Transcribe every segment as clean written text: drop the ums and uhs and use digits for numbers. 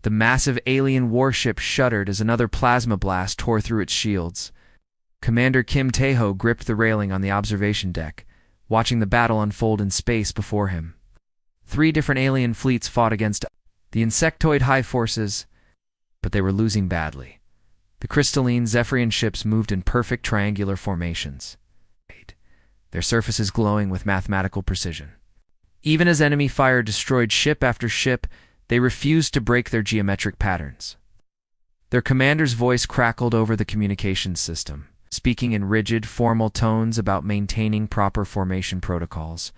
The massive alien warship shuddered as another plasma blast tore through its shields. Commander Kim Tae-ho gripped the railing on the observation deck, watching the battle unfold in space before him. 3 different alien fleets fought against the insectoid high forces, but they were losing badly. The crystalline Zephyrian ships moved in perfect triangular formations, their surfaces glowing with mathematical precision. Even as enemy fire destroyed ship after ship, they refused to break their geometric patterns. Their commander's voice crackled over the communications system, speaking in rigid, formal tones about maintaining proper formation protocols.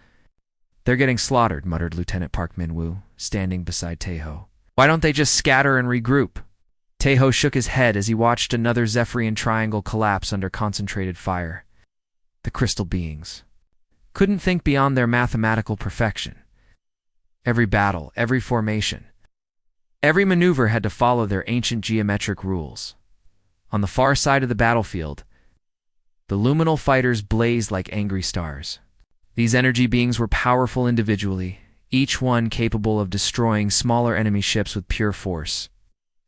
"They're getting slaughtered," muttered Lieutenant Park Min-woo, standing beside Tae-ho. "Why don't they just scatter and regroup?" Tae-ho shook his head as he watched another Zephyrian triangle collapse under concentrated fire. The crystal beings couldn't think beyond their mathematical perfection. Every battle, every formation, every maneuver had to follow their ancient geometric rules. On the far side of the battlefield, the luminal fighters blazed like angry stars. These energy beings were powerful individually, each one capable of destroying smaller enemy ships with pure force.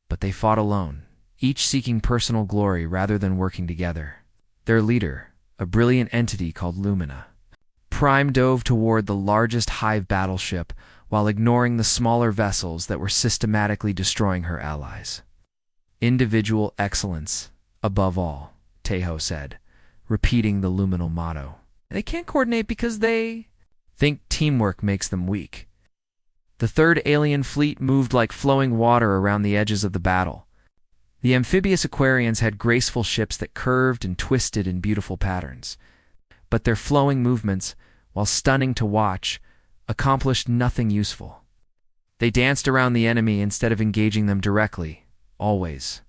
But they fought alone, each seeking personal glory rather than working together. Their leader, a brilliant entity called Lumina Prime, dove toward the largest hive battleship while ignoring the smaller vessels that were systematically destroying her allies. "Individual excellence, above all," Tae-ho said, repeating the luminal motto. "They can't coordinate because they think teamwork makes them weak." The 3rd alien fleet moved like flowing water around the edges of the battle. The amphibious Aquarians had graceful ships that curved and twisted in beautiful patterns. But their flowing movements, while stunning to watch, accomplished nothing useful. They danced around the enemy instead of engaging them directly, always,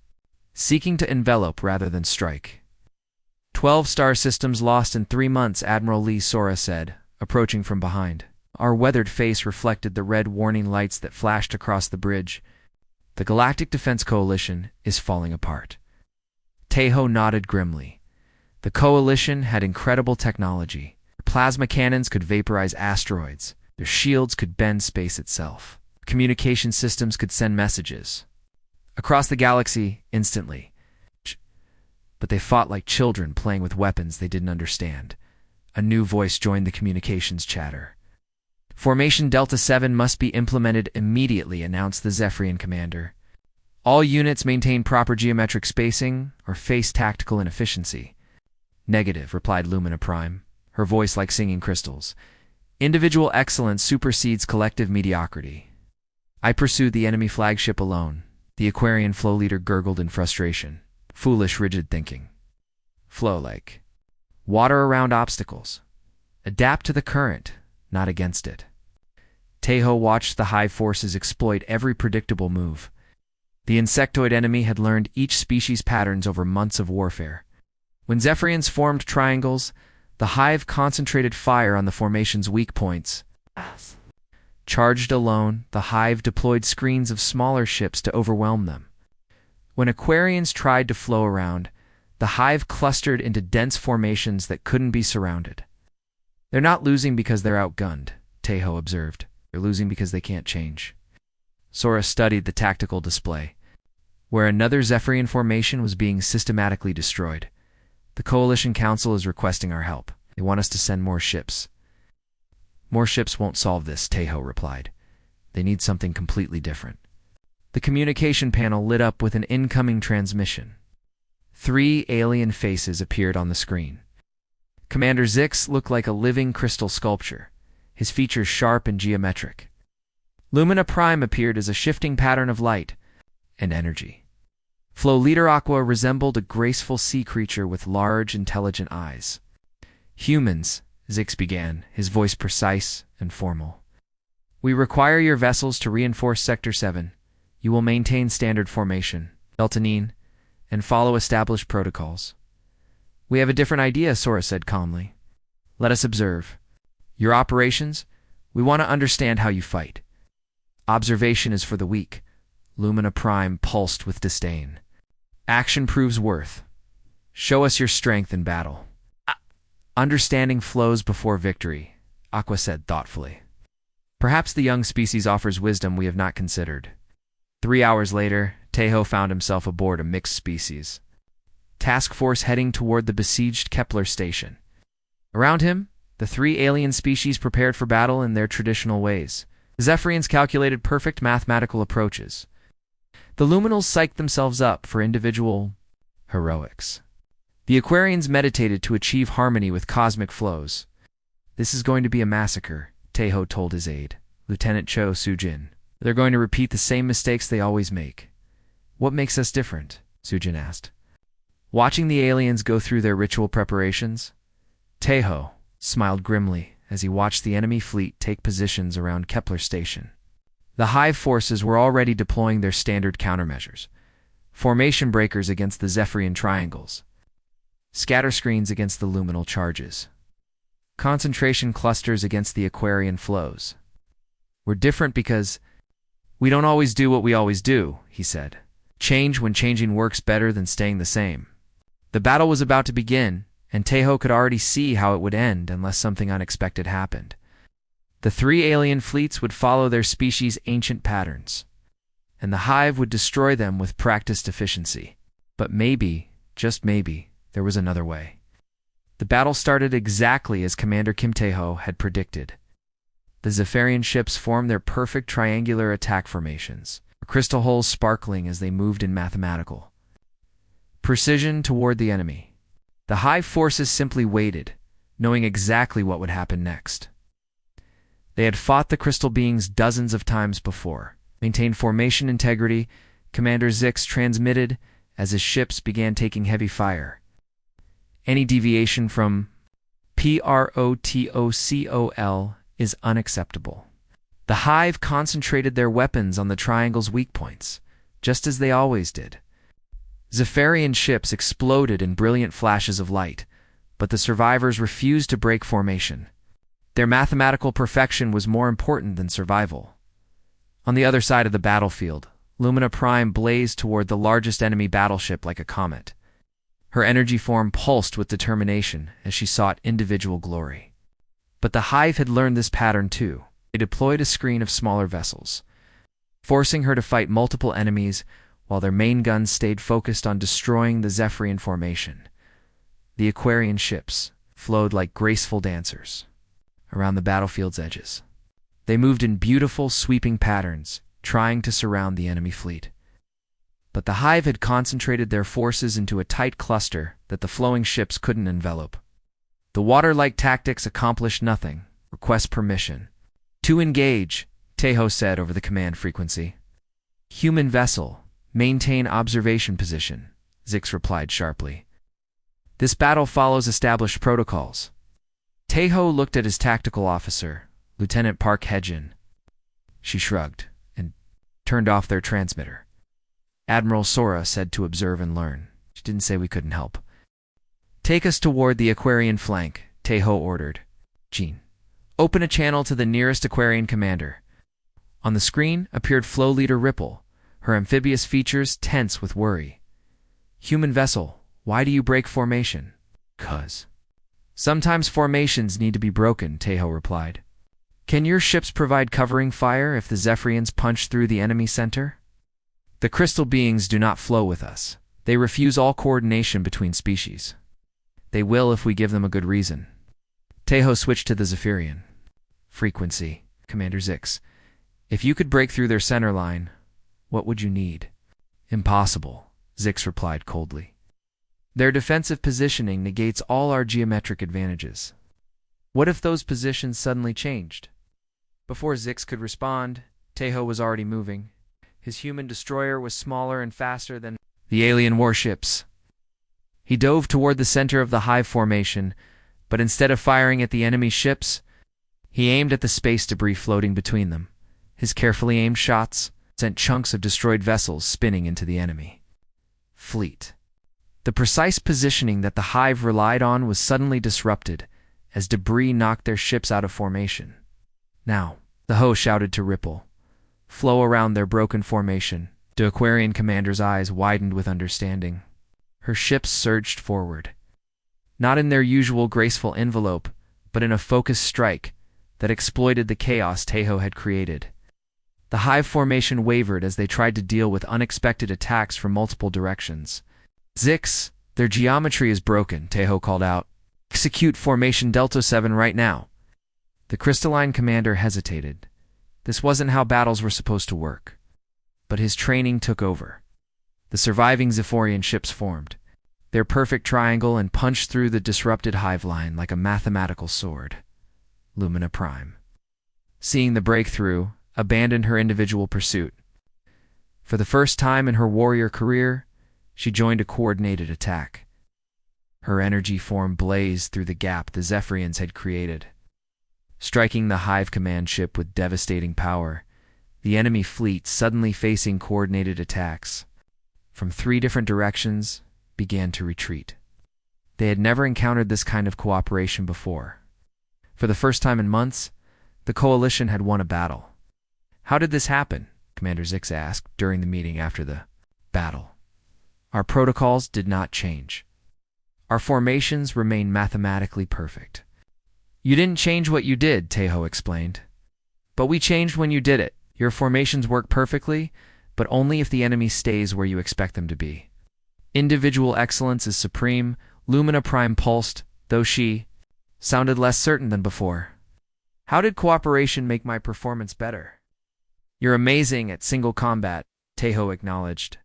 seeking to envelop rather than strike. 12 star systems lost in 3 months, Admiral Lee Sora said, approaching from behind. Our weathered face reflected the red warning lights that flashed across the bridge. "The Galactic Defense Coalition is falling apart." Tae-ho nodded grimly. The Coalition had incredible technology. Their plasma cannons could vaporize asteroids. Their shields could bend space itself. Communication systems could send messages across the galaxy instantly. But they fought like children playing with weapons they didn't understand. A new voice joined the communications chatter. "Formation Delta 7 must be implemented immediately," announced the Zephyrian commander. "All units maintain proper geometric spacing or face tactical inefficiency." "Negative," replied Lumina Prime, her voice like singing crystals. "Individual excellence supersedes collective mediocrity." "I pursued the enemy flagship alone," the Aquarian flow leader gurgled in frustration. "Foolish, rigid thinking. Flow like water around obstacles. Adapt to the current, not against it." Tae-ho watched the hive forces exploit every predictable move. The insectoid enemy had learned each species' patterns over months of warfare. When Zephyrians formed triangles, the hive concentrated fire on the formation's weak points. Charged alone, the hive deployed screens of smaller ships to overwhelm them. When Aquarians tried to flow around, the hive clustered into dense formations that couldn't be surrounded. "They're not losing because they're outgunned," Tae-ho observed. "They're losing because they can't change." Sora studied the tactical display, where another Zephyrian formation was being systematically destroyed. "The Coalition Council is requesting our help. They want us to send more ships." "More ships won't solve this," Tae-ho replied. "They need something completely different." The communication panel lit up with an incoming transmission. 3 alien faces appeared on the screen. Commander Zix looked like a living crystal sculpture, his features sharp and geometric. Lumina Prime appeared as a shifting pattern of light and energy. Flow Leader Aqua resembled a graceful sea creature with large, intelligent eyes. "Humans," Zix began, his voice precise and formal. "We require your vessels to reinforce Sector 7. You will maintain standard formation, Deltanine, and follow established protocols." "We have a different idea," Sora said calmly. "Let us observe. Your operations, we want to understand how you fight." "Observation is for the weak." Lumina Prime pulsed with disdain. "Action proves worth. Show us your strength in battle." "Understanding flows before victory," Aqua said thoughtfully. "Perhaps the young species offers wisdom we have not considered." 3 hours later, Tejo found himself aboard a mixed species task force heading toward the besieged Kepler station. Around him, the three alien species prepared for battle in their traditional ways. The Zephyrians calculated perfect mathematical approaches. The Luminals psyched themselves up for individual heroics. The Aquarians meditated to achieve harmony with cosmic flows. "This is going to be a massacre," Tejo told his aide, Lieutenant Cho Sujin. "They're going to repeat the same mistakes they always make." "What makes us different?" Sujin asked. Watching the aliens go through their ritual preparations, Tejo smiled grimly as he watched the enemy fleet take positions around Kepler Station. The Hive forces were already deploying their standard countermeasures: formation breakers against the Zephyrian triangles, scatter screens against the luminal charges, concentration clusters against the Aquarian flows. "We're different because we don't always do what we always do," he said. "Change when changing works better than staying the same." The battle was about to begin, and Tejo could already see how it would end unless something unexpected happened. The three alien fleets would follow their species' ancient patterns, and the Hive would destroy them with practiced efficiency. But maybe, just maybe, there was another way. The battle started exactly as Commander Kim Tejo had predicted. The Zephyrian ships formed their perfect triangular attack formations, crystal holes sparkling as they moved in mathematical precision toward the enemy. The Hive forces simply waited, knowing exactly what would happen next. They had fought the crystal beings dozens of times before, maintained formation integrity. Commander Zix transmitted as his ships began taking heavy fire. "Any deviation from protocol is unacceptable." The Hive concentrated their weapons on the triangle's weak points, just as they always did. Zephyrian ships exploded in brilliant flashes of light, but the survivors refused to break formation. Their mathematical perfection was more important than survival. On the other side of the battlefield, Lumina Prime blazed toward the largest enemy battleship like a comet. Her energy form pulsed with determination as she sought individual glory. But the Hive had learned this pattern too. They deployed a screen of smaller vessels, forcing her to fight multiple enemies while their main guns stayed focused on destroying the Zephyrian formation. The Aquarian ships flowed like graceful dancers around the battlefield's edges. They moved in beautiful, sweeping patterns, trying to surround the enemy fleet. But the Hive had concentrated their forces into a tight cluster that the flowing ships couldn't envelop. The water-like tactics accomplished nothing. "Request permission." "To engage," Tejo said over the command frequency. "Human vessel. Maintain observation position," Zix replied sharply. "This battle follows established protocols." Tejo looked at his tactical officer, Lieutenant Park Hedgen. She shrugged and turned off their transmitter. "Admiral Sora said to observe and learn. She didn't say we couldn't help." "Take us toward the Aquarian flank," Tejo ordered. "Jean, open a channel to the nearest Aquarian commander." On the screen appeared Flow Leader Ripple, her amphibious features tense with worry. "Human vessel, why do you break formation?" "'Cause sometimes formations need to be broken," Tejo replied. "Can your ships provide covering fire if the Zephyrians punch through the enemy center?" "The crystal beings do not flow with us. They refuse all coordination between species." "They will if we give them a good reason." Tejo switched to the Zephyrian frequency. "Commander Zix, if you could break through their center line, what would you need?" "Impossible," Zix replied coldly. "Their defensive positioning negates all our geometric advantages." "What if those positions suddenly changed?" Before Zix could respond, Tejo was already moving. His human destroyer was smaller and faster than the alien warships. He dove toward the center of the Hive formation, but instead of firing at the enemy ships, he aimed at the space debris floating between them. His carefully aimed shots sent chunks of destroyed vessels spinning into the enemy fleet. The precise positioning that the Hive relied on was suddenly disrupted as debris knocked their ships out of formation. "Now," the Ho shouted to Ripple, "flow around their broken formation." The Aquarian commander's eyes widened with understanding. Her ships surged forward, not in their usual graceful envelope, but in a focused strike that exploited the chaos Tejo had created. The hive formation wavered as they tried to deal with unexpected attacks from multiple directions. Zix, their geometry is broken, Teho called out. Execute formation Delta 7 right now. The crystalline commander hesitated. This wasn't how battles were supposed to work. But his training took over. The surviving Zephyrian ships formed their perfect triangle and punched through the disrupted hive line like a mathematical sword. Lumina Prime, seeing the breakthrough, abandoned her individual pursuit. For the first time in her warrior career, she joined a coordinated attack. Her energy form blazed through the gap the Zephyrians had created. Striking the hive command ship with devastating power, the enemy fleet, suddenly facing coordinated attacks from 3 different directions, began to retreat. They had never encountered this kind of cooperation before. For the first time in months, the coalition had won a battle. How did this happen? Commander Zix asked during the meeting after the battle. Our protocols did not change. Our formations remain mathematically perfect. You didn't change what you did, Teho explained. But we changed when you did it. Your formations work perfectly, but only if the enemy stays where you expect them to be. Individual excellence is supreme. Lumina Prime pulsed, though she sounded less certain than before. How did cooperation make my performance better? You're amazing at single combat, Teho acknowledged.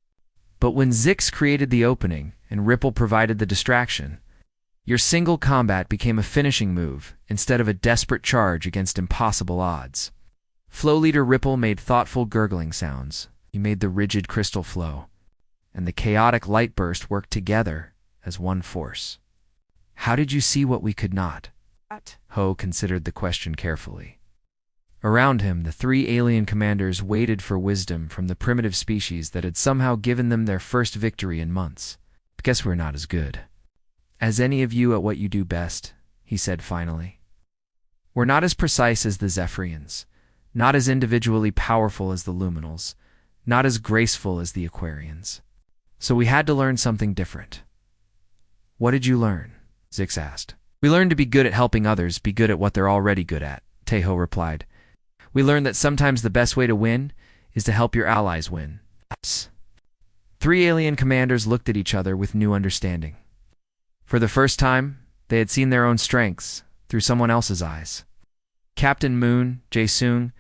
But when Zix created the opening and Ripple provided the distraction, your single combat became a finishing move instead of a desperate charge against impossible odds. Flow Leader Ripple made thoughtful gurgling sounds. You made the rigid crystal flow, and the chaotic light burst worked together as one force. How did you see what we could not? Ho considered the question carefully. Around him, the 3 alien commanders waited for wisdom from the primitive species that had somehow given them their first victory in months. Guess we're not as good as any of you at what you do best, he said finally. We're not as precise as the Zephyrians, not as individually powerful as the Luminals, not as graceful as the Aquarians. So we had to learn something different. What did you learn? Zix asked. We learned to be good at helping others be good at what they're already good at, Teho replied. We learned that sometimes the best way to win is to help your allies win. 3 alien commanders looked at each other with new understanding. For the first time, they had seen their own strengths through someone else's eyes. Captain Moon, Jae-sung,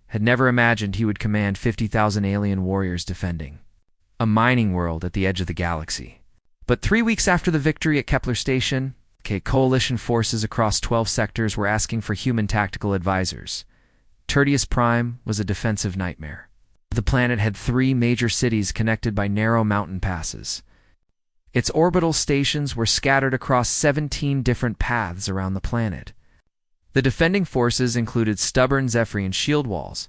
had never imagined he would command 50,000 alien warriors defending a mining world at the edge of the galaxy. But 3 weeks after the victory at Kepler Station, coalition forces across 12 sectors were asking for human tactical advisors. Tertius Prime was a defensive nightmare. The planet had 3 major cities connected by narrow mountain passes. Its orbital stations were scattered across 17 different paths around the planet. The defending forces included stubborn Zephyrian shield walls,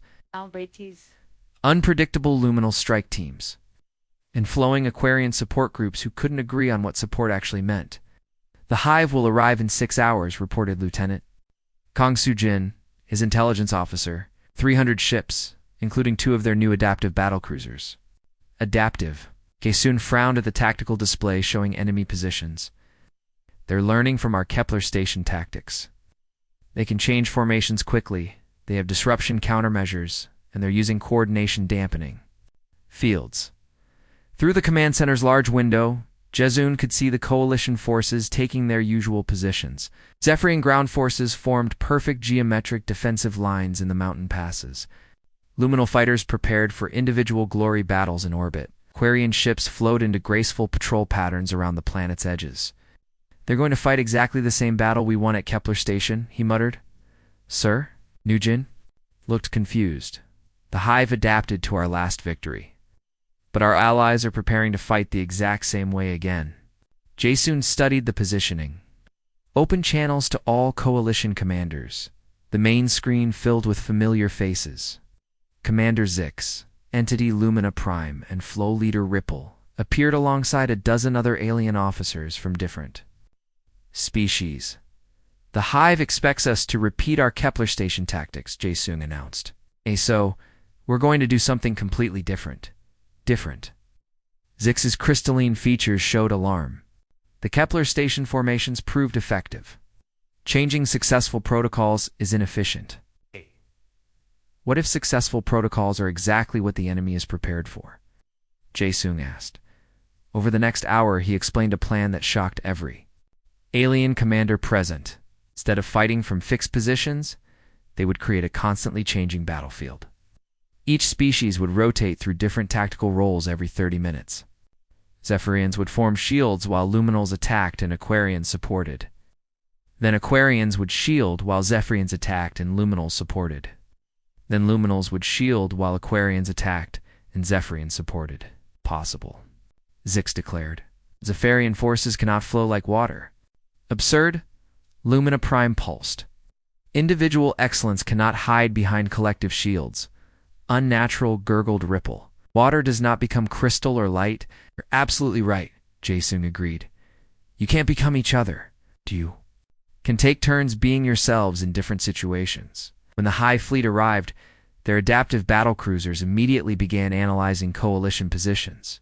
unpredictable luminal strike teams, and flowing Aquarian support groups who couldn't agree on what support actually meant. The hive will arrive in 6 hours, reported Lieutenant Kong Soo-jin, his intelligence officer. 300 ships, including 2 of their new adaptive battlecruisers. Adaptive. Jae-sung frowned at the tactical display showing enemy positions. They're learning from our Kepler Station tactics. They can change formations quickly, they have disruption countermeasures, and they're using coordination dampening fields. Through the command center's large window, Jae-sung could see the coalition forces taking their usual positions. Zephyrian ground forces formed perfect geometric defensive lines in the mountain passes. Luminal fighters prepared for individual glory battles in orbit. Aquarian ships flowed into graceful patrol patterns around the planet's edges. They're going to fight exactly the same battle we won at Kepler Station, he muttered. Sir? Nugin looked confused. The hive adapted to our last victory. But our allies are preparing to fight the exact same way again. Jae-sung studied the positioning. Open channels to all coalition commanders. The main screen filled with familiar faces. Commander Zix, Entity Lumina Prime, and Flow Leader Ripple appeared alongside a dozen other alien officers from different species. The hive expects us to repeat our Kepler Station tactics, Jae-sung announced. So, we're going to do something completely different. Zix's crystalline features showed alarm. The Kepler Station formations proved effective. Changing successful protocols is inefficient. What if successful protocols are exactly what the enemy is prepared for? Jae-sung asked. Over the next hour, he explained a plan that shocked every alien commander present. Instead of fighting from fixed positions, they would create a constantly changing battlefield. Each species would rotate through different tactical roles every 30 minutes. Zephyrians would form shields while Luminals attacked and Aquarians supported. Then Aquarians would shield while Zephyrians attacked and Luminals supported. Then Luminals would shield while Aquarians attacked and Zephyrians supported. Possible, Zix declared. Zephyrian forces cannot flow like water. Absurd? Lumina Prime pulsed. Individual excellence cannot hide behind collective shields. Unnatural, gurgled Ripple. Water does not become crystal or light. You're absolutely right, Jae-sung agreed. You can't become each other. You can take turns being yourselves in different situations. When the Hive fleet arrived, their adaptive battlecruisers immediately began analyzing coalition positions.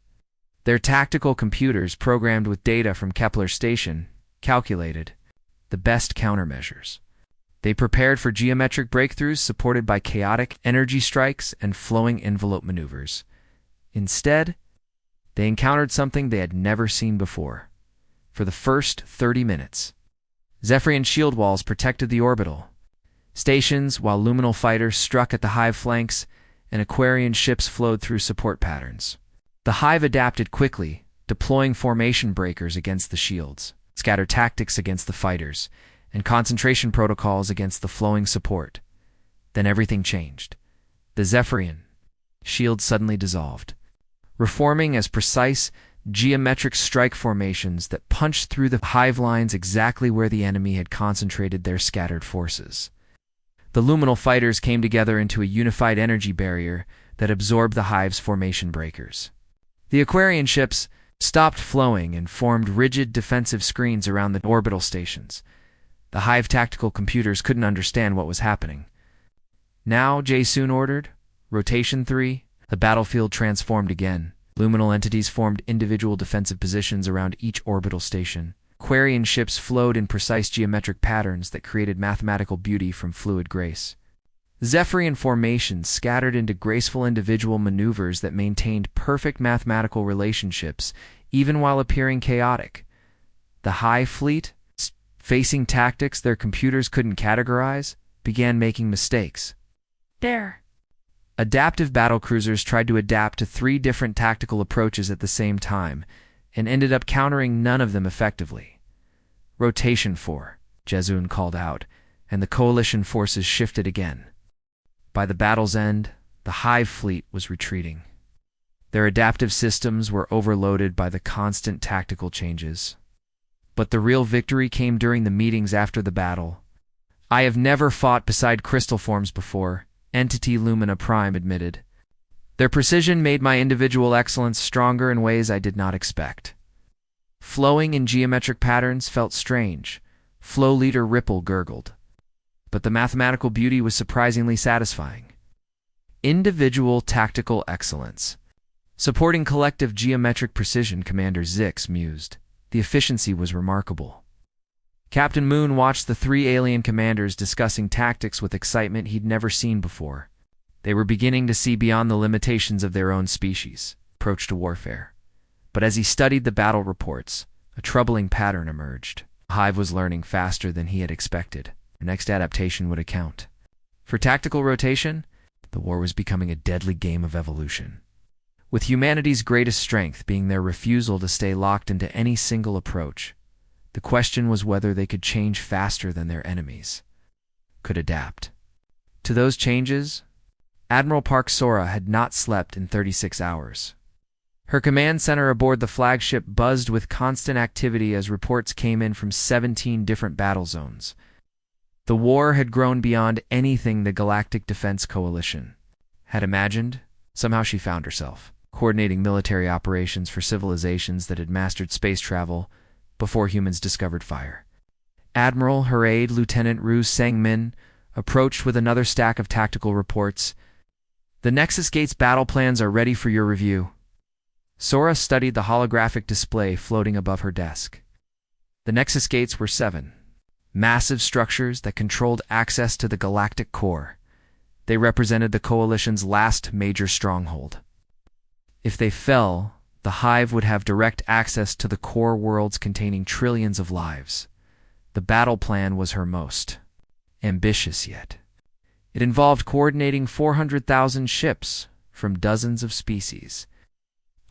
Their tactical computers, programmed with data from Kepler Station, calculated the best countermeasures. They prepared for geometric breakthroughs supported by chaotic energy strikes and flowing envelope maneuvers. Instead, they encountered something they had never seen before. For the first 30 minutes, Zephyrian shield walls protected the orbital stations while Luminal fighters struck at the Hive flanks and Aquarian ships flowed through support patterns. The Hive adapted quickly, deploying formation breakers against the shields, scatter tactics against the fighters, and concentration protocols against the flowing support. Then everything changed. The Zephyrian shield suddenly dissolved, reforming as precise, geometric strike formations that punched through the Hive lines exactly where the enemy had concentrated their scattered forces. The Luminal fighters came together into a unified energy barrier that absorbed the Hive's formation breakers. The Aquarian ships stopped flowing and formed rigid defensive screens around the orbital stations. The Hive tactical computers couldn't understand what was happening. Now, Jae-sung ordered, Rotation 3, the battlefield transformed again. Luminal entities formed individual defensive positions around each orbital station. Aquarian ships flowed in precise geometric patterns that created mathematical beauty from fluid grace. Zephyrian formations scattered into graceful individual maneuvers that maintained perfect mathematical relationships, even while appearing chaotic. The Hive fleet, facing tactics their computers couldn't categorize, began making mistakes. There. Adaptive battlecruisers tried to adapt to 3 different tactical approaches at the same time, and ended up countering none of them effectively. Rotation 4, Jae-sung called out, and the coalition forces shifted again. By the battle's end, the Hive fleet was retreating. Their adaptive systems were overloaded by the constant tactical changes. But the real victory came during the meetings after the battle. I have never fought beside crystal forms before, Entity Lumina Prime admitted. Their precision made my individual excellence stronger in ways I did not expect. Flowing in geometric patterns felt strange. Flow leader Ripple gurgled. But the mathematical beauty was surprisingly satisfying. Individual tactical excellence. Supporting collective geometric precision, Commander Zix mused. The efficiency was remarkable. Captain Moon watched the 3 alien commanders discussing tactics with excitement he'd never seen before. They were beginning to see beyond the limitations of their own species' approach to warfare. But as he studied the battle reports, a troubling pattern emerged. Hive was learning faster than he had expected. Their next adaptation would account. For tactical rotation, the war was becoming a deadly game of evolution. With humanity's greatest strength being their refusal to stay locked into any single approach, the question was whether they could change faster than their enemies, could adapt. To those changes, Admiral Park Sora had not slept in 36 hours. Her command center aboard the flagship buzzed with constant activity as reports came in from 17 different battle zones. The war had grown beyond anything the Galactic Defense Coalition had imagined. Somehow she found herself coordinating military operations for civilizations that had mastered space travel before humans discovered fire. Admiral Haraid Lieutenant Ru Sang-min approached with another stack of tactical reports. The Nexus Gate's battle plans are ready for your review. Sora studied the holographic display floating above her desk. The Nexus Gates were 7 massive structures that controlled access to the galactic core. They represented the Coalition's last major stronghold. If they fell, the Hive would have direct access to the core worlds containing trillions of lives. The battle plan was her most ambitious yet. It involved coordinating 400,000 ships from dozens of species,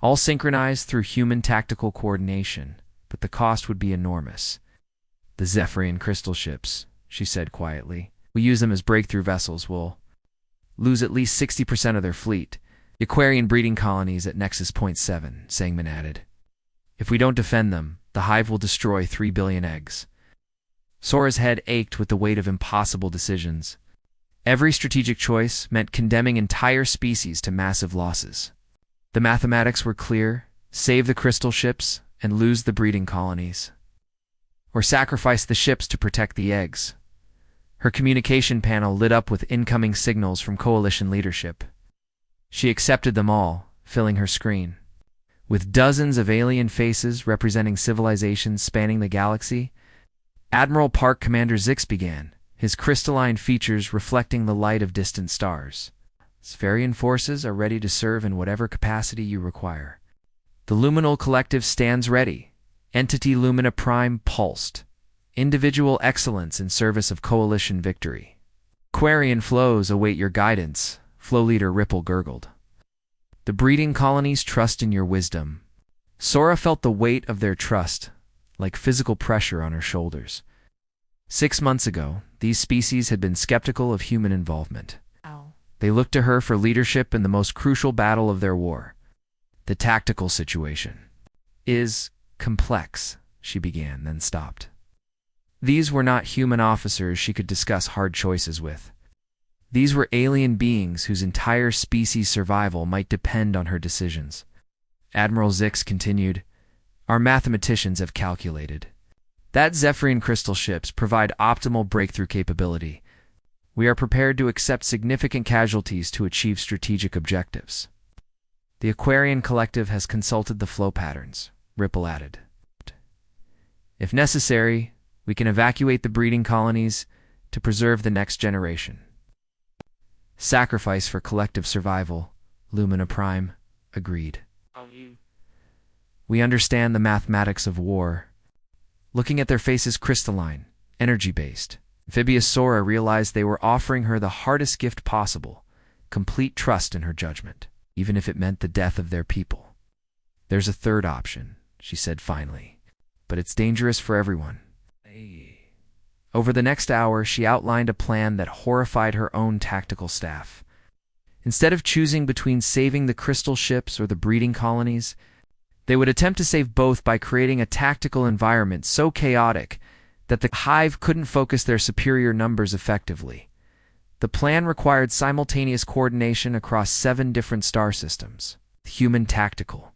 all synchronized through human tactical coordination, but the cost would be enormous. The Zephyrian crystal ships, she said quietly. We use them as breakthrough vessels. We'll lose at least 60% of their fleet. The Aquarian breeding colonies at Nexus Point 7, Sangman added. If we don't defend them, the Hive will destroy 3 billion eggs. Sora's head ached with the weight of impossible decisions. Every strategic choice meant condemning entire species to massive losses. The mathematics were clear: save the crystal ships and lose the breeding colonies, or sacrifice the ships to protect the eggs. Her communication panel lit up with incoming signals from Coalition leadership. She accepted them all, filling her screen. With dozens of alien faces representing civilizations spanning the galaxy, Admiral Park Commander Zix began, his crystalline features reflecting the light of distant stars. Spherian forces are ready to serve in whatever capacity you require. The Luminal Collective stands ready. Entity Lumina Prime pulsed. Individual excellence in service of Coalition victory. Aquarian flows await your guidance, Flow Leader Ripple gurgled. The breeding colonies trust in your wisdom. Sora felt the weight of their trust, like physical pressure on her shoulders. 6 months ago, these species had been skeptical of human involvement. They looked to her for leadership in the most crucial battle of their war. The tactical situation is complex, she began, then stopped. These were not human officers she could discuss hard choices with. These were alien beings whose entire species' survival might depend on her decisions. Admiral Zix continued, Our mathematicians have calculated that Zephyrian crystal ships provide optimal breakthrough capability. We are prepared to accept significant casualties to achieve strategic objectives. The Aquarian Collective has consulted the flow patterns, Ripple added. If necessary, we can evacuate the breeding colonies to preserve the next generation. Sacrifice for collective survival, Lumina Prime agreed. We understand the mathematics of war. Looking at their faces crystalline, energy-based, Amphibious Sora realized they were offering her the hardest gift possible, complete trust in her judgment, even if it meant the death of their people. There's a third option, she said finally, but it's dangerous for everyone. Over the next hour, she outlined a plan that horrified her own tactical staff. Instead of choosing between saving the crystal ships or the breeding colonies, they would attempt to save both by creating a tactical environment so chaotic that the Hive couldn't focus their superior numbers effectively. The plan required simultaneous coordination across 7 different star systems. Human tactical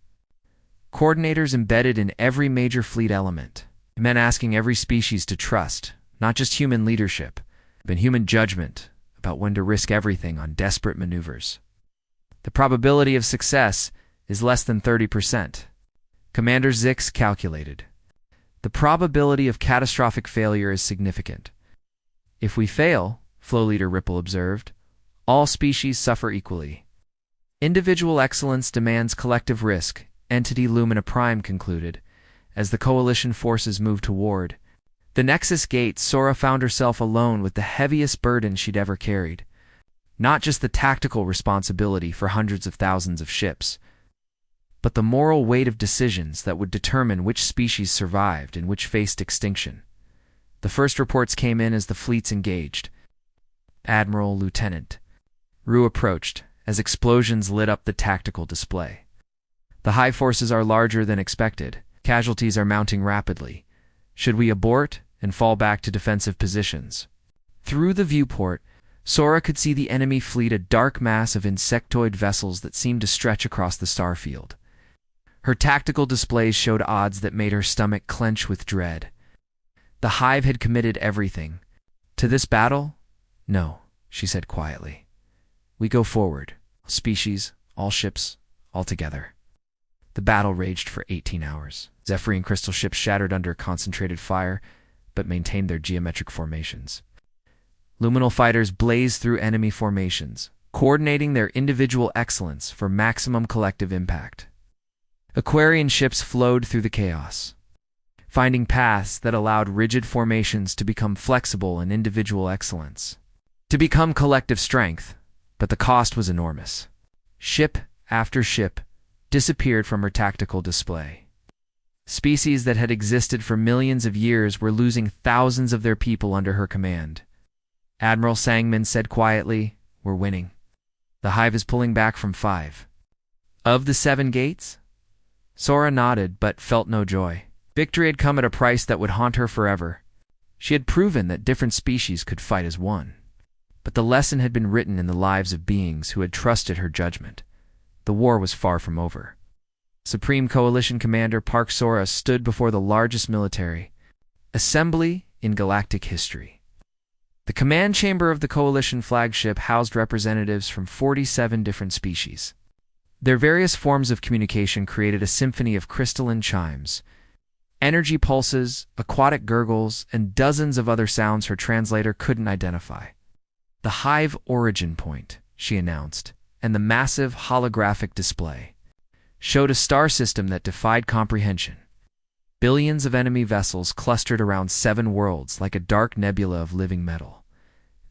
coordinators embedded in every major fleet element. It meant asking every species to trust, not just human leadership, but human judgment about when to risk everything on desperate maneuvers. The probability of success is less than 30%. Commander Zix calculated. The probability of catastrophic failure is significant. If we fail, Flow Leader Ripple observed, all species suffer equally. Individual excellence demands collective risk, Entity Lumina Prime concluded, as the Coalition forces moved toward the Nexus Gate. Sora found herself alone with the heaviest burden she'd ever carried. Not just the tactical responsibility for hundreds of thousands of ships, but the moral weight of decisions that would determine which species survived and which faced extinction. The first reports came in as the fleets engaged. Admiral Lieutenant Rue approached as explosions lit up the tactical display. The Hive forces are larger than expected. Casualties are mounting rapidly. Should we abort and fall back to defensive positions? Through the viewport, Sora could see the enemy fleet, a dark mass of insectoid vessels that seemed to stretch across the starfield. Her tactical displays showed odds that made her stomach clench with dread. The Hive had committed everything. To this battle? No, she said quietly. We go forward. Species, all ships, all together. The battle raged for 18 hours. Zephyrian crystal ships shattered under concentrated fire, but maintained their geometric formations. Luminal fighters blazed through enemy formations, coordinating their individual excellence for maximum collective impact. Aquarian ships flowed through the chaos, finding paths that allowed rigid formations to become flexible and individual excellence, to become collective strength, but the cost was enormous. Ship after ship disappeared from her tactical display. Species that had existed for millions of years were losing thousands of their people under her command. Admiral Sangman said quietly, "We're winning. The hive is pulling back from 5 of the 7 gates?" Sora nodded but felt no joy. Victory had come at a price that would haunt her forever. She had proven that different species could fight as one. But the lesson had been written in the lives of beings who had trusted her judgment. The war was far from over. Supreme Coalition Commander Park Sora stood before the largest military assembly in galactic history. The command chamber of the Coalition flagship housed representatives from 47 different species. Their various forms of communication created a symphony of crystalline chimes, energy pulses, aquatic gurgles, and dozens of other sounds her translator couldn't identify. "The hive origin point," she announced, and the massive holographic display showed a star system that defied comprehension. Billions of enemy vessels clustered around 7 worlds like a dark nebula of living metal.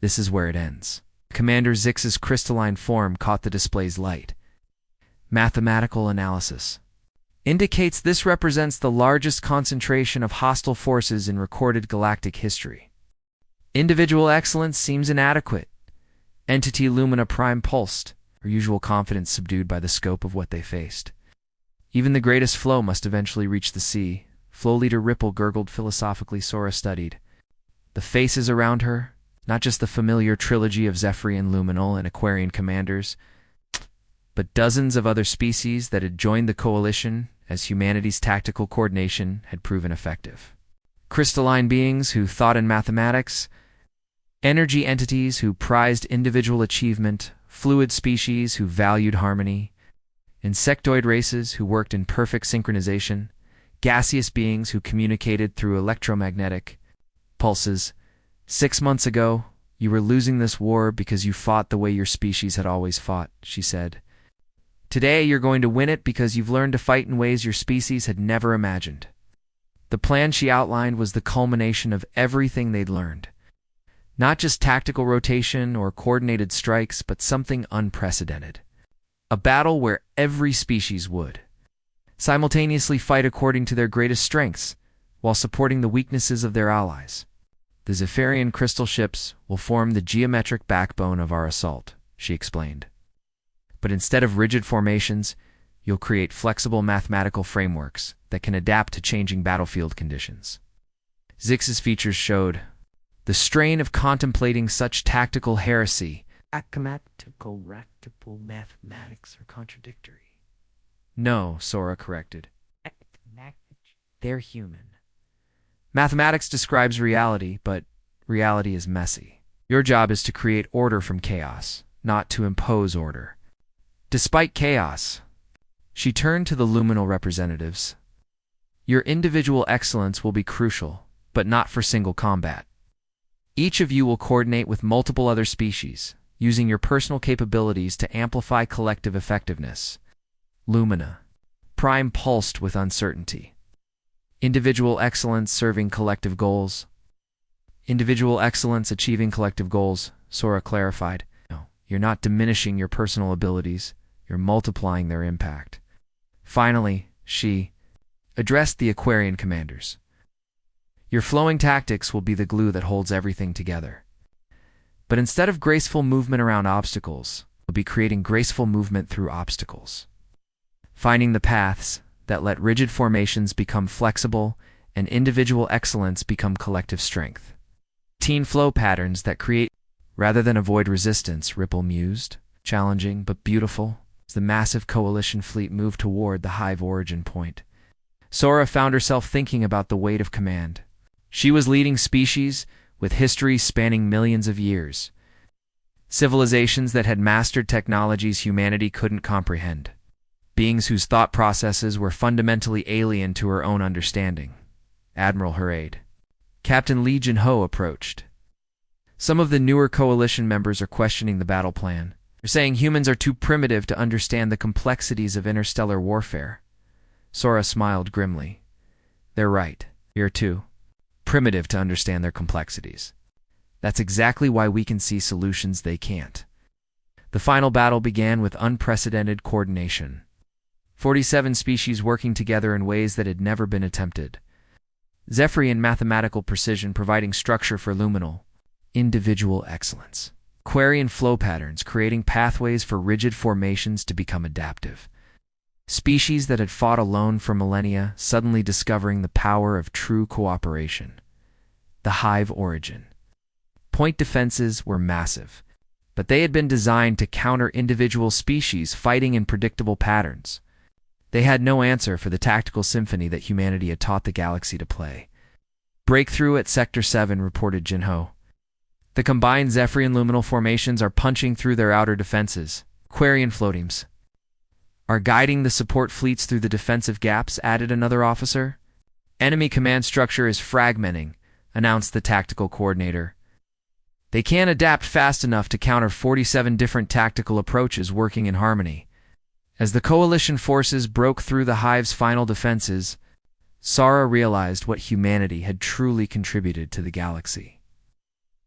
This is where it ends. Commander Zix's crystalline form caught the display's light. Mathematical analysis indicates this represents the largest concentration of hostile forces in recorded galactic history. Individual excellence seems inadequate. Entity Lumina Prime pulsed, her usual confidence subdued by the scope of what they faced. Even the greatest flow must eventually reach the sea. Flow leader Ripple gurgled philosophically. Sora studied the faces around her, not just the familiar trilogy of Zephyrian Luminal and Aquarian commanders, but dozens of other species that had joined the coalition as humanity's tactical coordination had proven effective. Crystalline beings who thought in mathematics, energy entities who prized individual achievement, fluid species who valued harmony, insectoid races who worked in perfect synchronization, gaseous beings who communicated through electromagnetic pulses. 6 months ago, you were losing this war because you fought the way your species had always fought, she said. Today, you're going to win it because you've learned to fight in ways your species had never imagined. The plan she outlined was the culmination of everything they'd learned. Not just tactical rotation or coordinated strikes, but something unprecedented. A battle where every species would simultaneously fight according to their greatest strengths, while supporting the weaknesses of their allies. The Zephyrian crystal ships will form the geometric backbone of our assault, she explained. But instead of rigid formations, you'll create flexible mathematical frameworks that can adapt to changing battlefield conditions. Zix's features showed the strain of contemplating such tactical heresy. Mathematical rectable mathematics are contradictory. No, Sora corrected. They're human. Mathematics describes reality, but reality is messy. Your job is to create order from chaos, not to impose order. Despite chaos, she turned to the luminal representatives. Your individual excellence will be crucial, but not for single combat. Each of you will coordinate with multiple other species, using your personal capabilities to amplify collective effectiveness. Lumina. Prime pulsed with uncertainty. Individual excellence serving collective goals. Individual excellence achieving collective goals, Sora clarified. No, you're not diminishing your personal abilities, you're multiplying their impact. Finally, she addressed the Aquarian commanders. Your flowing tactics will be the glue that holds everything together. But instead of graceful movement around obstacles, you'll be creating graceful movement through obstacles. Finding the paths that let rigid formations become flexible and individual excellence become collective strength. Teen flow patterns that create rather than avoid resistance, Ripple mused. Challenging but beautiful as the massive coalition fleet moved toward the hive origin point. Sora found herself thinking about the weight of command. She was leading species with history spanning millions of years. Civilizations that had mastered technologies humanity couldn't comprehend. Beings whose thought processes were fundamentally alien to her own understanding. Admiral hurried. Captain Li Jinho approached. Some of the newer coalition members are questioning the battle plan. They're saying humans are too primitive to understand the complexities of interstellar warfare. Sora smiled grimly. They're right. You're too primitive to understand their complexities. That's exactly why we can see solutions they can't. The final battle began with unprecedented coordination. 47 species working together in ways that had never been attempted. Zephyrian mathematical precision providing structure for luminal, individual excellence. Aquarian flow patterns creating pathways for rigid formations to become adaptive. Species that had fought alone for millennia suddenly discovering the power of true cooperation. The hive origin. Point defenses were massive, but they had been designed to counter individual species fighting in predictable patterns. They had no answer for the tactical symphony that humanity had taught the galaxy to play. Breakthrough at Sector 7, reported Jinho. The combined Zephyrian luminal formations are punching through their outer defenses. Aquarian floateams are guiding the support fleets through the defensive gaps, added another officer. Enemy command structure is fragmenting, announced the tactical coordinator. They can't adapt fast enough to counter 47 different tactical approaches working in harmony. As the coalition forces broke through the hive's final defenses, Sara realized what humanity had truly contributed to the galaxy.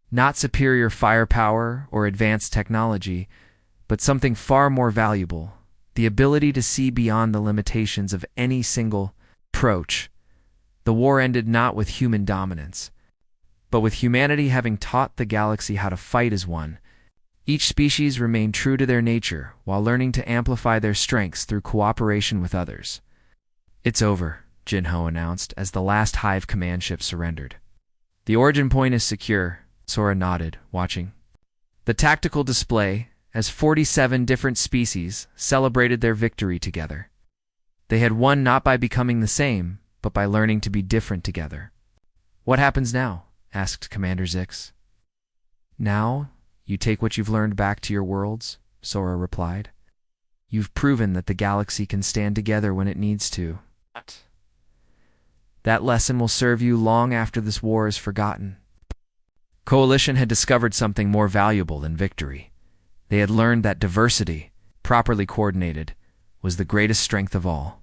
Not superior firepower or advanced technology, but something far more valuable, the ability to see beyond the limitations of any single approach. The war ended not with human dominance, but with humanity having taught the galaxy how to fight as one. Each species remained true to their nature while learning to amplify their strengths through cooperation with others. It's over, Jinho announced as the last hive command ship surrendered. The origin point is secure, Sora nodded, watching the tactical display as 47 different species celebrated their victory together. They had won not by becoming the same, but by learning to be different together. What happens now? Asked Commander Zix. Now, you take what you've learned back to your worlds, Sora replied. You've proven that the galaxy can stand together when it needs to. That lesson will serve you long after this war is forgotten. Coalition had discovered something more valuable than victory. They had learned that diversity, properly coordinated, was the greatest strength of all.